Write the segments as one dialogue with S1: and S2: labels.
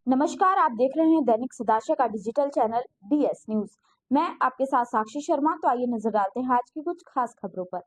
S1: नमस्कार, आप देख रहे हैं दैनिक सदाशय का डिजिटल चैनल डीएस न्यूज। मैं आपके साथ साक्षी शर्मा। तो आइए नजर डालते हैं आज की कुछ खास खबरों पर।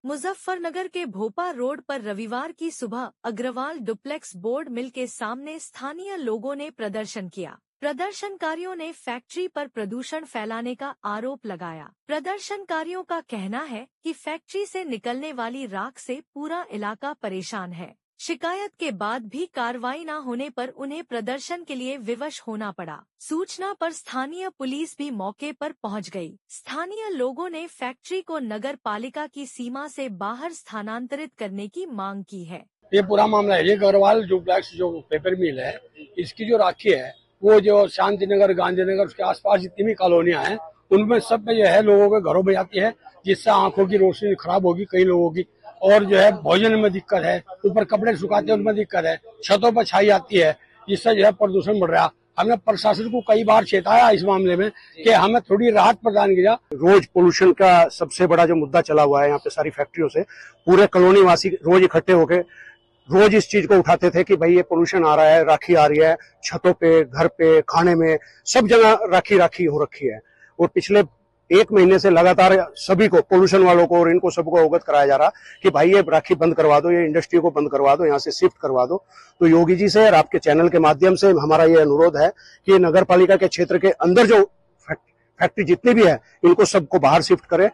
S2: मुजफ्फरनगर के भोपा रोड पर रविवार की सुबह अग्रवाल डुप्लेक्स बोर्ड मिल के सामने स्थानीय लोगों ने प्रदर्शन किया। प्रदर्शनकारियों ने फैक्ट्री पर प्रदूषण फैलाने का आरोप लगाया। प्रदर्शनकारियों का कहना है कि फैक्ट्री से निकलने वाली राख से पूरा इलाका परेशान है। शिकायत के बाद भी कार्रवाई न होने पर उन्हें प्रदर्शन के लिए विवश होना पड़ा। सूचना पर स्थानीय पुलिस भी मौके पर पहुंच गई। स्थानीय लोगों ने फैक्ट्री को नगर पालिका की सीमा से बाहर स्थानांतरित करने की मांग की है।
S3: ये पूरा मामला है। ये अग्रवाल डुप्लेक्स जो पेपर मिल है, इसकी जो राखी है वो जो शांति नगर, गांधीनगर, उसके आसपास जितनी भी कॉलोनियां हैं उनमें सब में जो है लोगों के घरों में जाती है, जिससे आंखों की रोशनी खराब होगी कई लोगों की, और जो है भोजन में दिक्कत है, ऊपर कपड़े सुखाते हैं उनमें दिक्कत है, छतों पर छाई आती है, जिससे जो है प्रदूषण बढ़ रहा है। हमने प्रशासन को कई बार चेताया इस मामले में कि हमें थोड़ी राहत प्रदान किया।
S4: रोज पोल्यूशन का सबसे बड़ा जो मुद्दा चला हुआ है यहाँ पे सारी फैक्ट्रियों से, पूरे कॉलोनी वासी रोज इकट्ठे होकर रोज इस चीज को उठाते थे कि भाई ये पोल्यूशन आ रहा है, राखी आ रही है, छतों पे, घर पे, खाने में, सब जगह राखी राखी हो रखी है। और पिछले 1 महीने से लगातार सभी को, पोल्यूशन वालों को और इनको सबको अवगत कराया जा रहा कि भाई ये राखी बंद करवा दो, ये इंडस्ट्री को बंद करवा दो, यहाँ से शिफ्ट करवा दो। तो योगी जी से और आपके चैनल के माध्यम से हमारा ये अनुरोध है कि नगर पालिका के क्षेत्र के अंदर जो फैक्ट्री जितनी भी है इनको सबको बाहर शिफ्ट करें।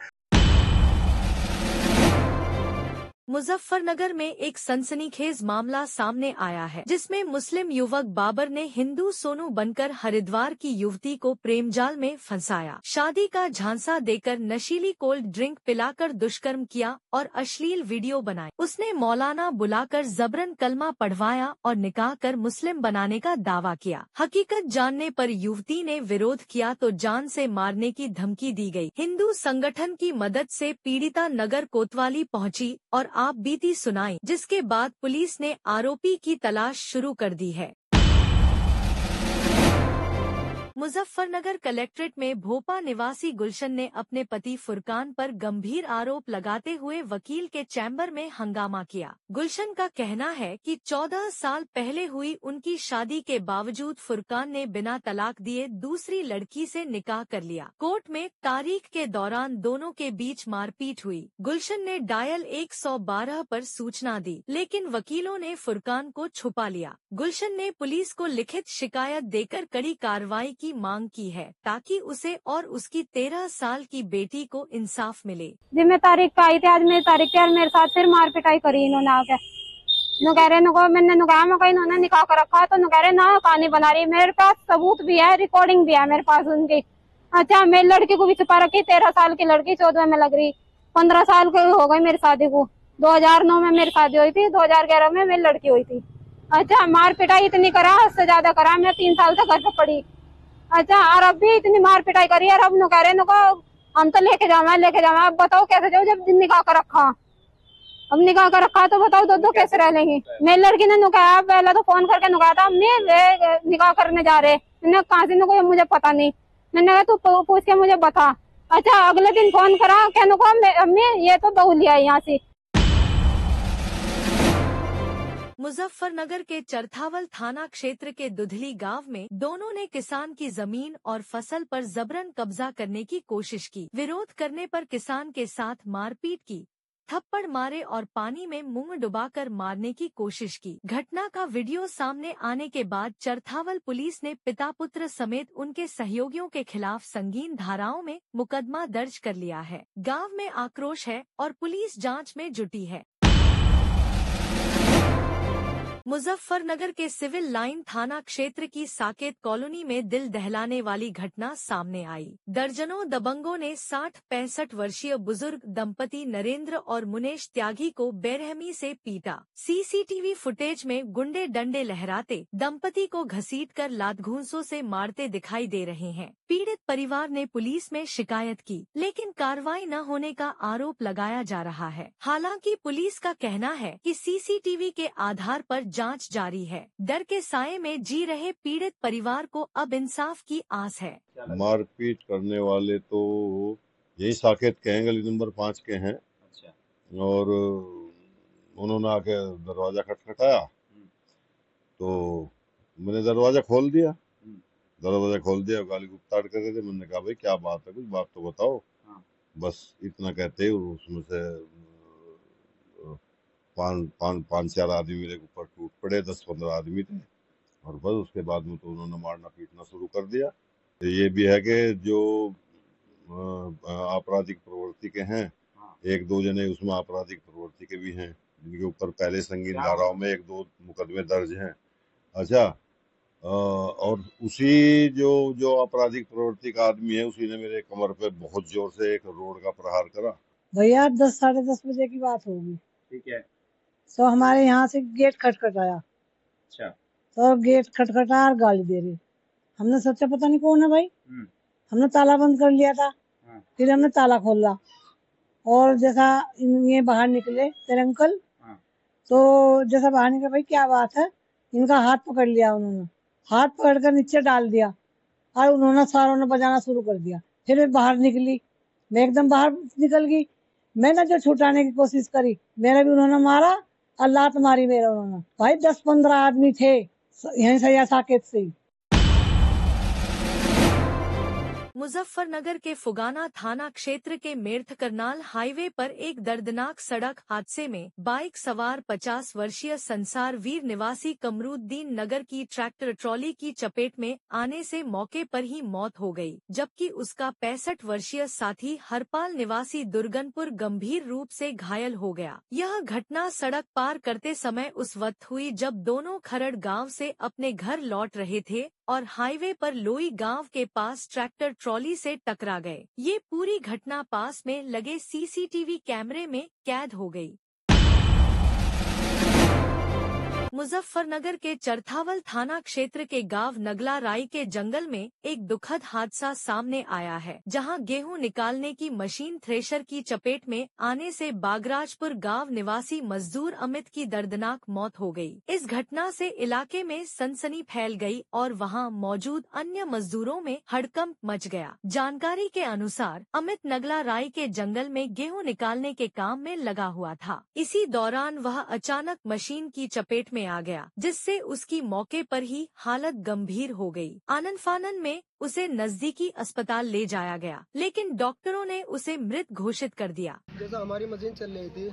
S2: मुजफ्फरनगर में एक सनसनीखेज मामला सामने आया है, जिसमें मुस्लिम युवक बाबर ने हिंदू सोनू बनकर हरिद्वार की युवती को प्रेमजाल में फंसाया, शादी का झांसा देकर नशीली कोल्ड ड्रिंक पिलाकर दुष्कर्म किया और अश्लील वीडियो बनाए। उसने मौलाना बुलाकर जबरन कलमा पढ़वाया और निकाह कर मुस्लिम बनाने का दावा किया। हकीकत जानने पर युवती ने विरोध किया तो जान से मारने की धमकी दी गई। हिंदू संगठन की मदद से पीड़िता नगर कोतवाली पहुंची और आप बीती सुनाई, जिसके बाद पुलिस ने आरोपी की तलाश शुरू कर दी है। मुजफ्फरनगर कलेक्ट्रेट में भोपा निवासी गुलशन ने अपने पति फुरकान पर गंभीर आरोप लगाते हुए वकील के चैम्बर में हंगामा किया। गुलशन का कहना है कि 14 साल पहले हुई उनकी शादी के बावजूद फुरकान ने बिना तलाक दिए दूसरी लड़की से निकाह कर लिया। कोर्ट में तारीख के दौरान दोनों के बीच मारपीट हुई। गुलशन ने डायल 112 पर सूचना दी, लेकिन वकीलों ने फुरकान को छुपा लिया। गुलशन ने पुलिस को लिखित शिकायत देकर कड़ी कार्रवाई की मांग की है, ताकि उसे और उसकी 13 साल की बेटी को इंसाफ मिले।
S5: जी मैं तारीख पे आई थी, आज मेरी तारीख पे, और मेरे साथ फिर मार पिटाई करी इन्होंने आके। नु कह रहे मैंने नुकाया में कहीं इन्होंने निकाह कर रखा, तो नु कह रहे ना कहानी बना रही। मेरे पास सबूत भी है, रिकॉर्डिंग भी है मेरे पास उनकी। अच्छा, मेरी लड़की को भी छुपा रखी, 13 साल की लड़की 14 में लग रही, 15 साल की हो गई मेरी शादी को। 2009 में मेरी शादी हुई थी, 2011 में मेरी लड़की हुई थी। अच्छा, मार पिटाई इतनी करा, उससे ज्यादा करा। मैं 3 साल तक घर पे पड़ी। अच्छा, और अब भी इतनी मार पिटाई करी है। अब नु कह रहे नको हम तो लेके जावा। अब बताओ कैसे जाओ जब निकाह कर रखा। अब निकाह कर रखा तो बताओ दो कैसे रह लेंगे। मेरी लड़की ने नुकाया, पहले तो फोन करके नुकाया था, अम्मी वे निकाह करने जा रहे। मैंने कहा से नुको, मुझे पता नहीं। मैंने कहा तू पूछ के मुझे बता। अच्छा, अगले दिन फोन करा, क्या नुको अम्मी ये तो बहू लिया यहाँ से।
S2: मुजफ्फरनगर के चरथावल थाना क्षेत्र के दुधली गांव में दोनों ने किसान की जमीन और फसल पर जबरन कब्जा करने की कोशिश की। विरोध करने पर किसान के साथ मारपीट की, थप्पड़ मारे और पानी में मुंह डुबाकर मारने की कोशिश की। घटना का वीडियो सामने आने के बाद चरथावल पुलिस ने पिता पुत्र समेत उनके सहयोगियों के खिलाफ संगीन धाराओं में मुकदमा दर्ज कर लिया है। गांव में आक्रोश है और पुलिस जांच में जुटी है। मुजफ्फरनगर के सिविल लाइन थाना क्षेत्र की साकेत कॉलोनी में दिल दहलाने वाली घटना सामने आई। दर्जनों दबंगों ने 60-65 वर्षीय बुजुर्ग दंपति नरेंद्र और मुनेश त्यागी को बेरहमी से पीटा। सीसीटीवी फुटेज में गुंडे डंडे लहराते दंपति को घसीटकर लात घूंसों से मारते दिखाई दे रहे हैं। पीड़ित परिवार ने पुलिस में शिकायत की, लेकिन कार्रवाई न होने का आरोप लगाया जा रहा है। हालांकि पुलिस का कहना है कि सीसीटीवी के आधार पर जांच जारी है। डर के साये में जी रहे पीड़ित परिवार को अब इंसाफ की आस है।
S6: मारपीट करने वाले तो यही साकेत के हैं, गली नंबर 5 के हैं। और उन्होंने आके दरवाजा खटखटाया तो मैंने दरवाजा खोल दिया। गाली गुप्ताड़ कर रहे थे। मैंने कहा भाई क्या बात है, कुछ बात तो बताओ। बस इतना कहते ही उसमें से 5-4 आदमी मेरे ऊपर टूट पड़े। 10-15 आदमी थे और बस उसके बाद में तो उन्होंने मारना पीटना शुरू कर दिया। तो ये भी है कि जो आपराधिक प्रवृत्ति के हैं, 1-2 जने उसमें आपराधिक प्रवृत्ति के भी हैं, जिनके ऊपर पहले संगीन धाराओं में 1-2 मुकदमे दर्ज हैं। अच्छा, और उसी जो आपराधिक प्रवृत्ति का आदमी है, उसी ने मेरे कमर पे बहुत जोर से एक रोड का प्रहार करा।
S7: भैया 10-10:30 बजे की बात होगी।
S8: ठीक है।
S7: तो हमारे यहाँ से गेट खटखटाया।
S8: अच्छा।
S7: तो गेट खटखटा और गाली दे रही। हमने सोचा पता नहीं कौन है भाई। हमने ताला बंद कर लिया था। फिर हमने ताला खोला और जैसा ये बाहर निकले तेरे अंकल, तो जैसा बाहर निकले, भाई क्या बात है, इनका हाथ पकड़ लिया। उन्होंने हाथ पकड़कर नीचे डाल दिया और उन्होंने सारों ने बजाना शुरू कर दिया। फिर मैं बाहर निकली, मैं एकदम बाहर निकल गई। मैंने जो छुटाने की कोशिश करी, मेरा भी उन्होंने मारा और लात मारी मेरा उन्होंने। भाई 10-15 आदमी थे यहीं से, या साकेत से ही।
S2: मुजफ्फरनगर के फुगाना थाना क्षेत्र के मेर्थ करनाल हाईवे पर एक दर्दनाक सड़क हादसे में बाइक सवार 50 वर्षीय संसार वीर निवासी कमरुद्दीन नगर की ट्रैक्टर ट्रॉली की चपेट में आने से मौके पर ही मौत हो गई, जबकि उसका 65 वर्षीय साथी हरपाल निवासी दुर्गनपुर गंभीर रूप से घायल हो गया। यह घटना सड़क पार करते समय उस वक्त हुई जब दोनों खरड़ गांव से अपने घर लौट रहे थे और हाईवे पर लोई गांव के पास ट्रैक्टर ट्रॉली से टकरा गए। ये पूरी घटना पास में लगे सीसीटीवी कैमरे में कैद हो गई। मुजफ्फरनगर के चरथावल थाना क्षेत्र के गांव नगला राई के जंगल में एक दुखद हादसा सामने आया है, जहां गेहूं निकालने की मशीन थ्रेशर की चपेट में आने से बागराजपुर गांव निवासी मजदूर अमित की दर्दनाक मौत हो गई। इस घटना से इलाके में सनसनी फैल गई और वहां मौजूद अन्य मजदूरों में हड़कंप मच गया। जानकारी के अनुसार अमित नगला राई के जंगल में गेहूं निकालने के काम में लगा हुआ था। इसी दौरान वह अचानक मशीन की चपेट में आ गया, जिससे उसकी मौके पर ही हालत गंभीर हो गई। आनन फानन में उसे नजदीकी अस्पताल ले जाया गया, लेकिन डॉक्टरों ने उसे मृत घोषित कर दिया।
S9: जैसा हमारी मशीन चल रही थी,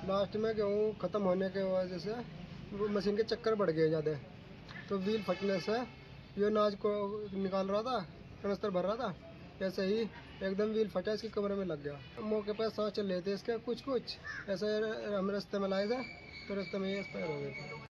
S9: लास्ट में गेहूँ खत्म होने के वजह से वो मशीन के चक्कर बढ़ गए ज़्यादा, तो व्हील फटने से ये अनाज को निकाल रहा था, कनस्तर भर रहा था, ऐसे ही एकदम व्हील फटा, इसकी कमरे में लग गया। मौके पर सांस चल रहे थे इसके कुछ ऐसे हम रास्ते में लाए थे, तो रास्ते में ये एक्सपायर हो गए थे।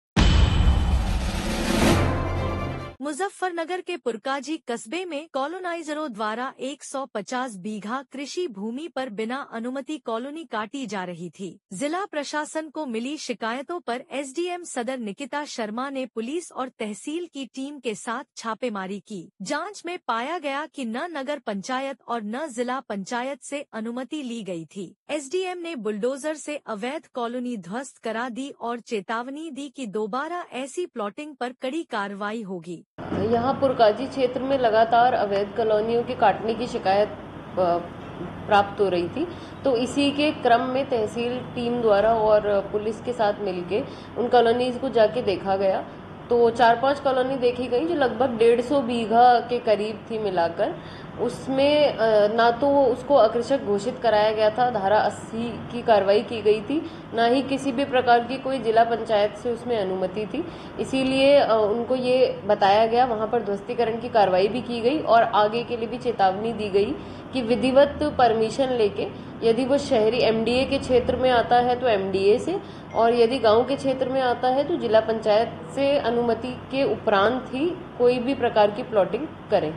S2: मुजफ्फरनगर के पुरकाजी कस्बे में कॉलोनाइजरों द्वारा 150 बीघा कृषि भूमि पर बिना अनुमति कॉलोनी काटी जा रही थी। जिला प्रशासन को मिली शिकायतों पर एसडीएम सदर निकिता शर्मा ने पुलिस और तहसील की टीम के साथ छापेमारी की। जांच में पाया गया कि न नगर पंचायत और न जिला पंचायत से अनुमति ली गई थी। एसडीएम ने बुलडोजर से अवैध कॉलोनी ध्वस्त करा दी और चेतावनी दी कि दोबारा ऐसी प्लॉटिंग पर कड़ी कार्रवाई होगी।
S10: यहाँ पुरकाजी क्षेत्र में लगातार अवैध कॉलोनियों के काटने की शिकायत प्राप्त हो रही थी, तो इसी के क्रम में तहसील टीम द्वारा और पुलिस के साथ मिलके उन कॉलोनीज को जाके देखा गया। तो 4-5 कॉलोनी देखी गई जो लगभग 150 बीघा के करीब थी मिलाकर। उसमें ना तो उसको अकृषक घोषित कराया गया था, धारा 80 की कार्रवाई की गई थी, ना ही किसी भी प्रकार की कोई जिला पंचायत से उसमें अनुमति थी। इसीलिए उनको ये बताया गया, वहाँ पर ध्वस्तीकरण की कार्रवाई भी की गई और आगे के लिए भी चेतावनी दी गई कि विधिवत परमिशन लेके, यदि वो शहरी एमडीए के क्षेत्र में आता है तो एमडीए से, और यदि गांव के क्षेत्र में आता है तो जिला पंचायत से अनुमति के उपरांत ही कोई भी प्रकार की प्लॉटिंग करें।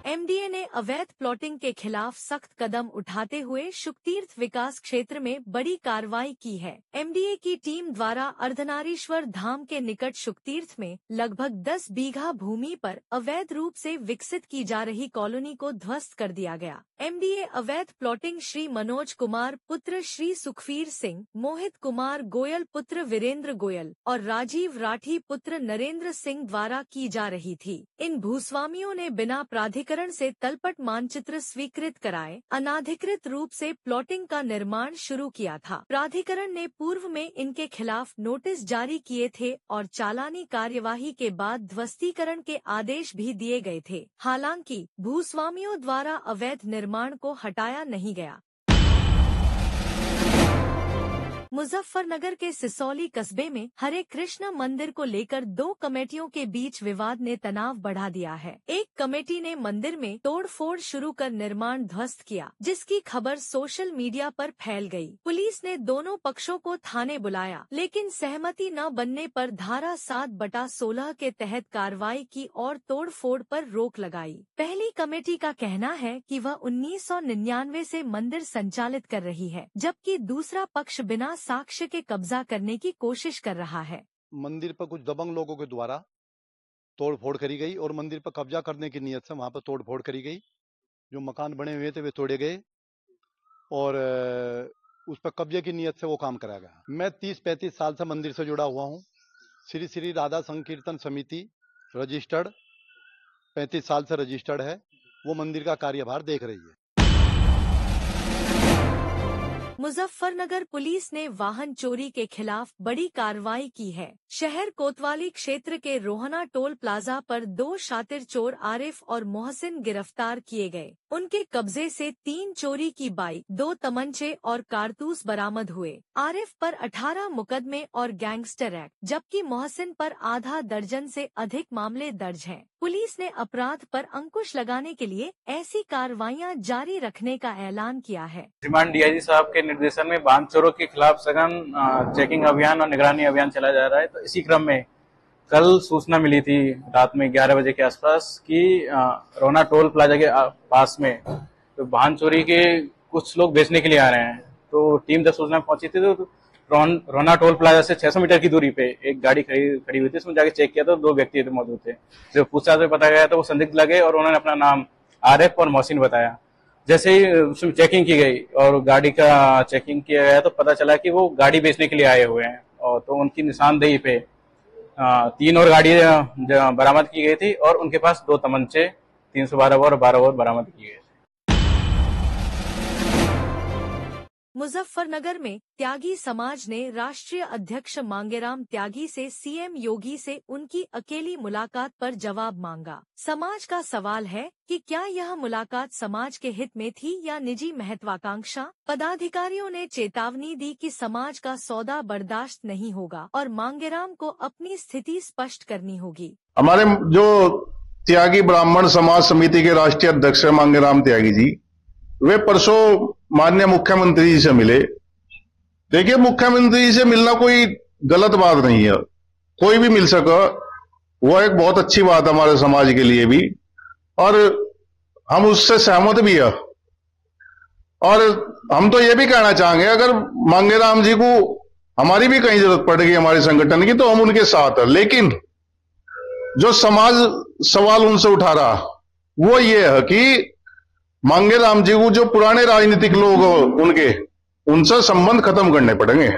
S2: एमडीए ने अवैध प्लॉटिंग के खिलाफ सख्त कदम उठाते हुए शुकतीर्थ विकास क्षेत्र में बड़ी कार्रवाई की है। एमडीए की टीम द्वारा अर्धनारीश्वर धाम के निकट शुकतीर्थ में लगभग 10 बीघा भूमि पर अवैध रूप से विकसित की जा रही कॉलोनी को ध्वस्त कर दिया गया। एमडीए अवैध प्लॉटिंग श्री मनोज कुमार पुत्र श्री सुखवीर सिंह, मोहित कुमार गोयल पुत्र वीरेंद्र गोयल और राजीव राठी पुत्र नरेंद्र सिंह द्वारा की जा रही थी। इन भूस्वामियों ने बिना प्राधिकरण से तलपट मानचित्र स्वीकृत कराए अनाधिकृत रूप से प्लॉटिंग का निर्माण शुरू किया था। प्राधिकरण ने पूर्व में इनके खिलाफ नोटिस जारी किए थे और चालानी कार्यवाही के बाद ध्वस्तीकरण के आदेश भी दिए गए थे। हालांकि भूस्वामियों द्वारा अवैध निर्माण को हटाया नहीं गया। मुजफ्फरनगर के सिसौली कस्बे में हरे कृष्ण मंदिर को लेकर 2 कमेटियों के बीच विवाद ने तनाव बढ़ा दिया है। एक कमेटी ने मंदिर में तोड़फोड़ शुरू कर निर्माण ध्वस्त किया, जिसकी खबर सोशल मीडिया पर फैल गई। पुलिस ने दोनों पक्षों को थाने बुलाया, लेकिन सहमति न बनने पर धारा 7/16 के तहत कार्रवाई की और तोड़फोड़ पर रोक लगाई। पहली कमेटी का कहना है कि वह 1999 से मंदिर संचालित कर रही है, जबकि दूसरा पक्ष बिना साक्ष्य के कब्जा करने की कोशिश कर रहा है।
S8: मंदिर पर कुछ दबंग लोगों के द्वारा तोड़फोड़ करी गई और मंदिर पर कब्जा करने की नीयत से वहां पर तोड़फोड़ करी गई। जो मकान बने हुए थे वे तोड़े गए और उस पर कब्जे की नीयत से वो काम कराया गया। मैं 30-35 साल से मंदिर से जुड़ा हुआ हूँ। श्री श्री राधा संकीर्तन समिति रजिस्टर्ड 35 साल से रजिस्टर्ड है। वो मंदिर का कार्यभार देख रही है।
S2: मुजफ्फरनगर पुलिस ने वाहन चोरी के खिलाफ बड़ी कार्रवाई की है। शहर कोतवाली क्षेत्र के रोहना टोल प्लाजा पर 2 शातिर चोर आरिफ और मोहसिन गिरफ्तार किए गए। उनके कब्जे से 3 चोरी की बाइक, 2 तमंचे और कारतूस बरामद हुए। आरिफ पर 18 मुकदमे और गैंगस्टर एक्ट, जबकि मोहसिन पर आधा दर्जन से अधिक मामले दर्ज हैं। पुलिस ने अपराध पर अंकुश लगाने के लिए ऐसी कार्रवाइयां जारी रखने का ऐलान किया है।
S11: श्रीमान डीआईजी साहब के निर्देशन में वाहन चोरों के खिलाफ सघन चेकिंग अभियान और निगरानी अभियान चलाया जा रहा है। तो इसी क्रम में कल सूचना मिली थी रात में 11 बजे के आसपास कि रोहना टोल प्लाजा के पास में तो वाहन चोरी के कुछ लोग बेचने के लिए आ रहे हैं। तो टीम जब सूचना पहुंची थी तो रोहना टोल प्लाजा से 600 मीटर की दूरी पे एक गाड़ी खड़ी हुई थी। उसमें जाके चेक किया तो 2 व्यक्ति मौजूद थे। जब पूछताछ में पता गया तो वो संदिग्ध लगे और उन्होंने अपना नाम आरिफ और मोहसिन बताया। जैसे ही उसमें चेकिंग की गई और गाड़ी का चेकिंग किया गया तो पता चला कि वो गाड़ी बेचने के लिए आए हुए हैं। और तो उनकी निशानदेही पे 3 और गाड़ी बरामद की गई थी और उनके पास 2 तमंचे 312 और 12 बरामद किए गए।
S2: मुजफ्फरनगर में त्यागी समाज ने राष्ट्रीय अध्यक्ष मांगेराम त्यागी से सीएम योगी से उनकी अकेली मुलाकात पर जवाब मांगा। समाज का सवाल है कि क्या यह मुलाकात समाज के हित में थी या निजी महत्वाकांक्षा। पदाधिकारियों ने चेतावनी दी कि समाज का सौदा बर्दाश्त नहीं होगा और मांगेराम को अपनी स्थिति स्पष्ट करनी होगी।
S12: हमारे जो त्यागी ब्राह्मण समाज समिति के राष्ट्रीय अध्यक्ष मांगेराम त्यागी जी, वे परसों माननीय मुख्यमंत्री जी से मिले। देखिए, मुख्यमंत्री जी से मिलना कोई गलत बात नहीं है, कोई भी मिल सका, वो एक बहुत अच्छी बात है हमारे समाज के लिए भी, और हम उससे सहमत भी है। और हम तो ये भी कहना चाहेंगे, अगर मांगेराम जी को हमारी भी कहीं जरूरत पड़ेगी हमारे संगठन की तो हम उनके साथ हैं। लेकिन जो समाज सवाल उनसे उठा रहा वो ये है कि मांगेराम जी को जो पुराने राजनीतिक लोग उनसे संबंध खत्म करने पड़ेंगे।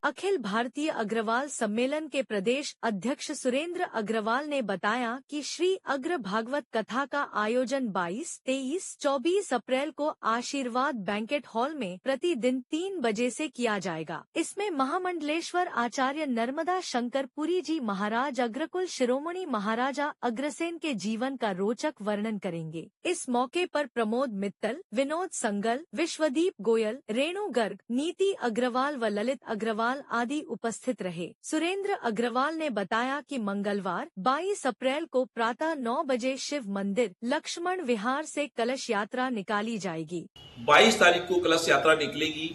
S2: अखिल भारतीय अग्रवाल सम्मेलन के प्रदेश अध्यक्ष सुरेंद्र अग्रवाल ने बताया कि श्री अग्र भागवत कथा का आयोजन 22, 23, 24 अप्रैल को आशीर्वाद बैंकेट हॉल में प्रतिदिन 3 बजे से किया जाएगा। इसमें महामंडलेश्वर आचार्य नर्मदा शंकर पुरी जी महाराज अग्रकुल शिरोमणि महाराजा अग्रसेन के जीवन का रोचक वर्णन करेंगे। इस मौके पर प्रमोद मित्तल, विनोद संगल, विश्वदीप गोयल, रेणु गर्ग, नीति अग्रवाल व ललित अग्रवाल आदि उपस्थित रहे। सुरेंद्र अग्रवाल ने बताया कि मंगलवार 22 अप्रैल को प्रातः 9 बजे शिव मंदिर लक्ष्मण विहार से कलश यात्रा निकाली जाएगी।
S13: 22 तारीख को कलश यात्रा निकलेगी।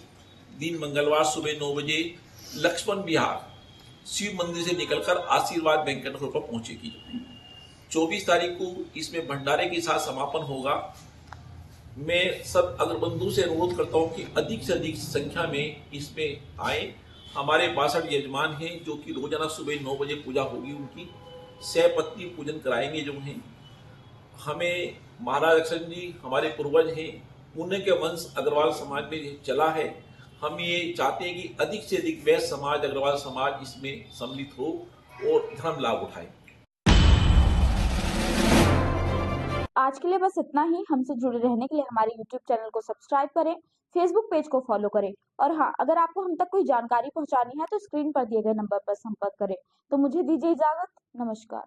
S13: दिन मंगलवार सुबह 9 बजे लक्ष्मण विहार शिव मंदिर से निकलकर आशीर्वाद बैंकेट हॉल पर पहुंचेगी। 24 तारीख को इसमें भंडारे के साथ समापन होगा। मैं सब अग्रबंधु से अनुरोध करता हूं कि अधिक से अधिक संख्या में इसमें आए। हमारे 62 यजमान हैं जो कि रोजाना सुबह 9 बजे पूजा होगी, उनकी सहपत्नी पूजन कराएंगे। जो हैं हमें महाराज अक्षर जी हमारे पूर्वज हैं, उन्हीं के वंश अग्रवाल समाज में चला है। हम ये चाहते हैं कि अधिक से अधिक वैश्य समाज, अग्रवाल समाज इसमें सम्मिलित हो और धर्म लाभ उठाए।
S1: आज के लिए बस इतना ही। हमसे जुड़े रहने के लिए हमारे YouTube चैनल को सब्सक्राइब करें, Facebook पेज को फॉलो करें और हाँ, अगर आपको हम तक कोई जानकारी पहुंचानी है तो स्क्रीन पर दिए गए नंबर पर संपर्क करें। तो मुझे दीजिए इजाजत। नमस्कार।